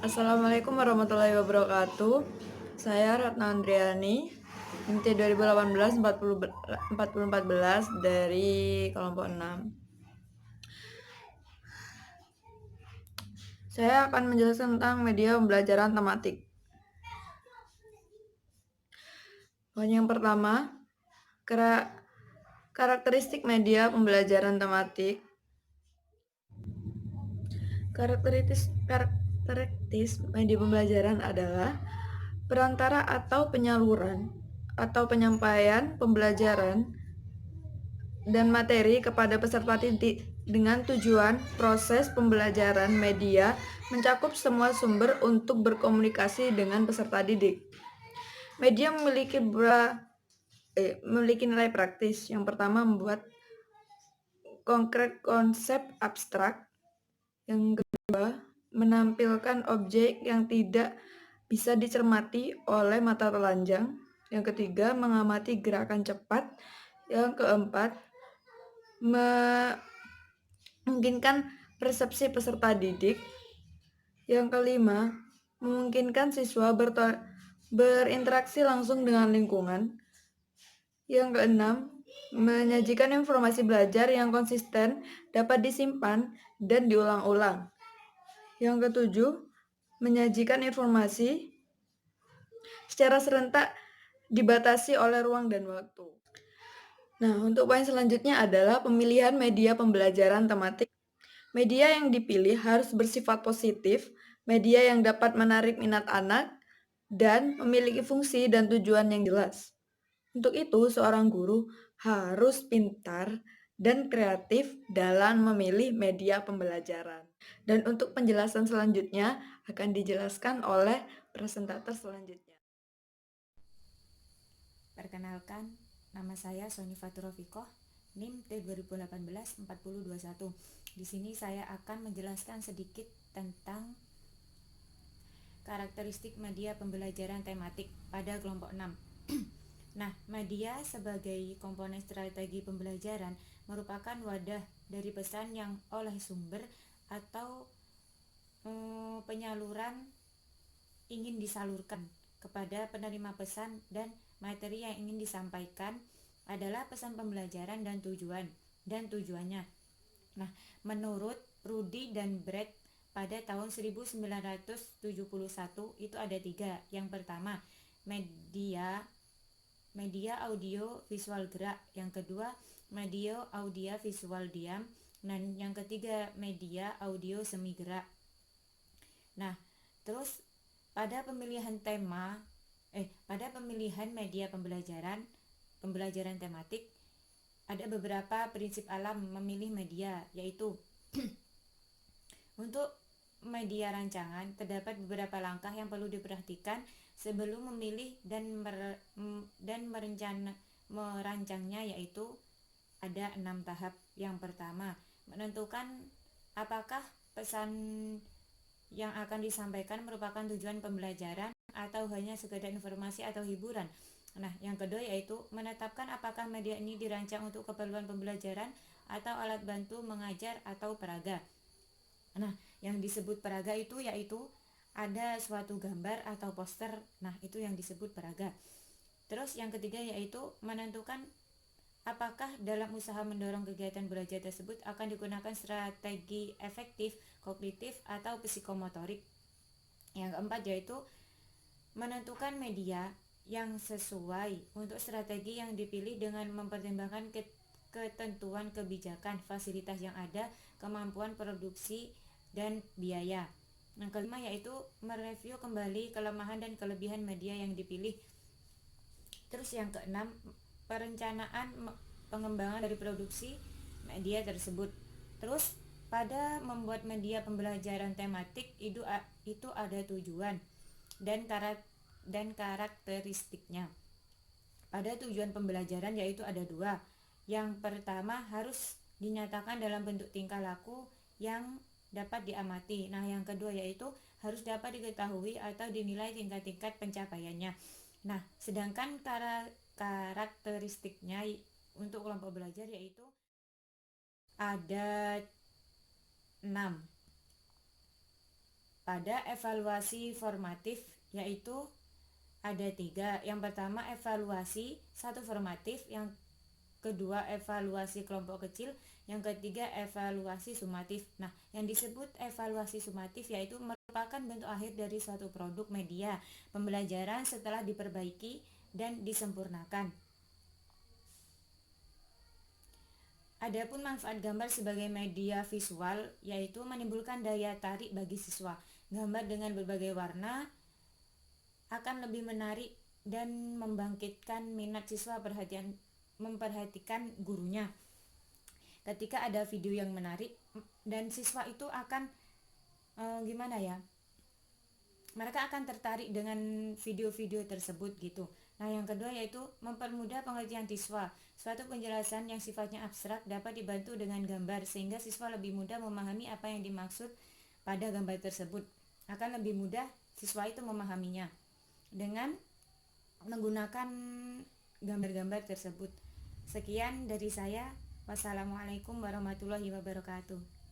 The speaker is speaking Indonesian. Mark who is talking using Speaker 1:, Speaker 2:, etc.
Speaker 1: Assalamualaikum warahmatullahi wabarakatuh. Saya Ratna Andriani, IMT 2018-4014 dari kelompok 6. Saya akan menjelaskan tentang media pembelajaran tematik. Poin yang pertama, karakteristik media pembelajaran tematik. Karakteristik media pembelajaran adalah perantara atau penyaluran atau penyampaian pembelajaran dan materi kepada peserta didik dengan tujuan proses pembelajaran media mencakup semua sumber untuk berkomunikasi dengan peserta didik. Media memiliki nilai praktis. Yang pertama, membuat konkret konsep abstrak. Yang kedua, menampilkan objek yang tidak bisa dicermati oleh mata telanjang. Yang ketiga, mengamati gerakan cepat. Yang keempat, memungkinkan persepsi peserta didik. Yang kelima, memungkinkan siswa berinteraksi langsung dengan lingkungan. Yang keenam, menyajikan informasi belajar yang konsisten, dapat disimpan, dan diulang-ulang. Yang ketujuh, menyajikan informasi secara serentak dibatasi oleh ruang dan waktu. Nah, untuk poin selanjutnya adalah pemilihan media pembelajaran tematik. Media yang dipilih harus bersifat positif, media yang dapat menarik minat anak, dan memiliki fungsi dan tujuan yang jelas. Untuk itu, seorang guru harus pintar dan kreatif dalam memilih media pembelajaran. Dan untuk penjelasan selanjutnya akan dijelaskan oleh presentator selanjutnya.
Speaker 2: Perkenalkan, nama saya Soni Faturofikoh, NIM T2018-4021. Di sini saya akan menjelaskan sedikit tentang karakteristik media pembelajaran tematik pada kelompok 6. Nah, media sebagai komponen strategi pembelajaran merupakan wadah dari pesan yang oleh sumber atau penyaluran ingin disalurkan kepada penerima pesan, dan materi yang ingin disampaikan adalah pesan pembelajaran dan tujuannya. Nah, menurut Rudy dan Brett pada tahun 1971 itu ada 3. Yang pertama, media audio visual gerak. Yang kedua, media audio visual diam. Dan yang ketiga, media audio semi gerak. Nah, terus pada pemilihan media pembelajaran tematik ada beberapa prinsip alam memilih media, yaitu untuk media rancangan terdapat beberapa langkah yang perlu diperhatikan sebelum memilih dan merancangnya, yaitu ada 6 tahap. Yang pertama, menentukan apakah pesan yang akan disampaikan merupakan tujuan pembelajaran atau hanya sekedar informasi atau hiburan. Nah, yang kedua yaitu menetapkan apakah media ini dirancang untuk keperluan pembelajaran atau alat bantu mengajar atau peraga. Nah, yang disebut peraga itu yaitu ada suatu gambar atau poster. Nah, itu yang disebut peraga. Terus yang ketiga yaitu menentukan apakah dalam usaha mendorong kegiatan belajar tersebut akan digunakan strategi efektif, kognitif, atau psikomotorik. Yang keempat yaitu menentukan media yang sesuai untuk strategi yang dipilih dengan mempertimbangkan ketentuan kebijakan, fasilitas yang ada, kemampuan produksi, dan biaya. Yang kelima yaitu mereview kembali kelemahan dan kelebihan media yang dipilih. Terus yang keenam, perencanaan pengembangan dari produksi media tersebut. Terus pada membuat media pembelajaran tematik itu ada tujuan dan karakteristiknya. Pada tujuan pembelajaran yaitu ada 2. Yang pertama harus dinyatakan dalam bentuk tingkah laku yang dapat diamati. Nah, yang kedua yaitu harus dapat diketahui atau dinilai tingkat-tingkat pencapaiannya. Nah, sedangkan karakteristiknya untuk kelompok belajar yaitu ada 6. pada evaluasi formatif, yaitu ada 3. Yang pertama evaluasi 1 formatif, yang kedua evaluasi kelompok kecil, yang ketiga evaluasi sumatif. Nah, yang disebut evaluasi sumatif yaitu merupakan bentuk akhir dari suatu produk media pembelajaran setelah diperbaiki dan disempurnakan. Adapun manfaat gambar sebagai media visual yaitu menimbulkan daya tarik bagi siswa. Gambar dengan berbagai warna akan lebih menarik dan membangkitkan minat siswa memperhatikan gurunya. Ketika ada video yang menarik dan siswa itu akan mereka akan tertarik dengan video-video tersebut gitu. Nah, yang kedua yaitu mempermudah pengertian siswa. Suatu penjelasan yang sifatnya abstrak dapat dibantu dengan gambar sehingga siswa lebih mudah memahami apa yang dimaksud pada gambar tersebut. Akan lebih mudah siswa itu memahaminya dengan menggunakan gambar-gambar tersebut. Sekian dari saya. Wassalamualaikum warahmatullahi wabarakatuh.